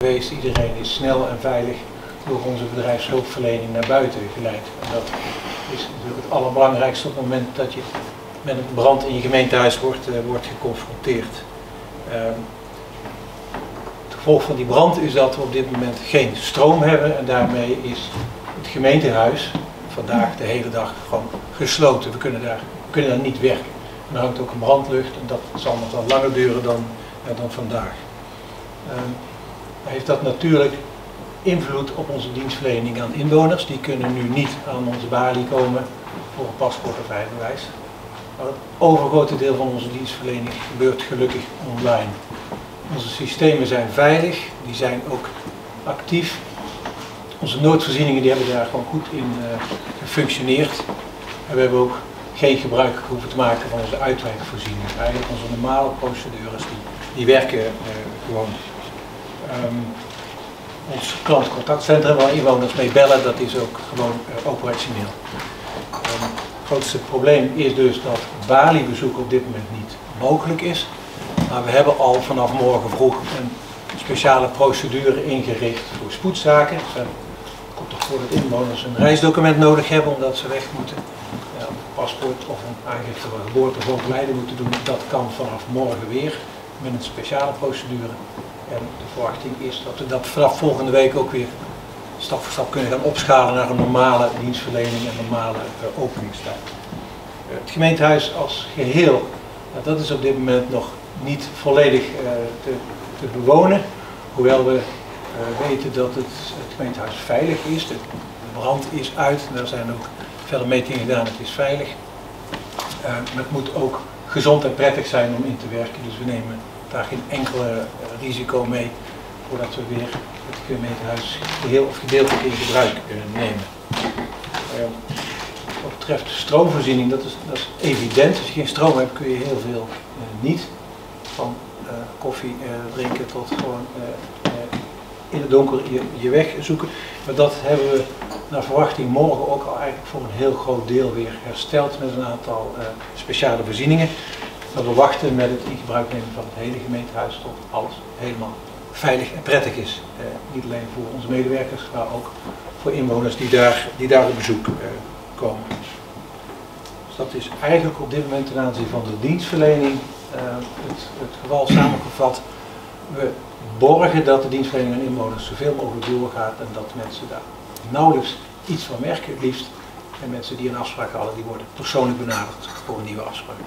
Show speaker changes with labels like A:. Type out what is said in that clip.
A: geweest. Iedereen is snel en veilig door onze bedrijfshulpverlening naar buiten geleid. En dat is natuurlijk het allerbelangrijkste op het moment dat je met een brand in je gemeentehuis wordt geconfronteerd. Het gevolg van die brand is dat we op dit moment geen stroom hebben en daarmee is het gemeentehuis vandaag de hele dag gewoon gesloten. We kunnen daar niet werken. En er hangt ook een brandlucht en dat zal nog wel langer duren dan vandaag. Heeft dat natuurlijk invloed op onze dienstverlening aan inwoners. Die kunnen nu niet aan onze balie komen voor een paspoort of rijbewijs. Maar het overgrote deel van onze dienstverlening gebeurt gelukkig online. Onze systemen zijn veilig, die zijn ook actief. Onze noodvoorzieningen die hebben daar gewoon goed in gefunctioneerd. En we hebben ook geen gebruik hoeven te maken van onze uitwijkvoorzieningen. Eigenlijk onze normale procedures die werken gewoon. Ons klantcontactcentrum waar inwoners mee bellen, dat is ook gewoon operationeel. Het grootste probleem is dus dat baliebezoek op dit moment niet mogelijk is. Maar we hebben al vanaf morgen vroeg een speciale procedure ingericht voor spoedzaken. Het komt toch voor dat inwoners een reisdocument nodig hebben omdat ze weg moeten. Een paspoort of een aangifte van geboorte of overlijden moeten doen. Dat kan vanaf morgen weer met een speciale procedure. En de verwachting is dat we dat vanaf volgende week ook weer stap voor stap kunnen gaan opschalen naar een normale dienstverlening en normale openingstijd. Het gemeentehuis als geheel, dat is op dit moment nog niet volledig te bewonen. Hoewel we weten dat het gemeentehuis veilig is. De brand is uit, daar zijn ook verder metingen gedaan, het is veilig. Maar het moet ook gezond en prettig zijn om in te werken, dus we nemen daar geen enkele risico mee voordat we weer het gemeentehuis geheel of gedeeltelijk in gebruik nemen. Wat betreft stroomvoorziening, dat is evident. Als je geen stroom hebt kun je heel veel niet. Van koffie drinken tot gewoon in het donker je weg zoeken. Maar dat hebben we naar verwachting morgen ook al eigenlijk voor een heel groot deel weer hersteld met een aantal speciale voorzieningen. Maar we wachten met het in gebruik nemen van het hele gemeentehuis tot alles helemaal veilig en prettig is. Niet alleen voor onze medewerkers, maar ook voor inwoners die daar op bezoek komen. Dus dat is eigenlijk op dit moment ten aanzien van de dienstverlening het geval samengevat. We borgen dat de dienstverlening aan inwoners zoveel mogelijk doorgaat en dat mensen daar nauwelijks iets van merken, het liefst. En mensen die een afspraak hadden, die worden persoonlijk benaderd voor een nieuwe afspraak.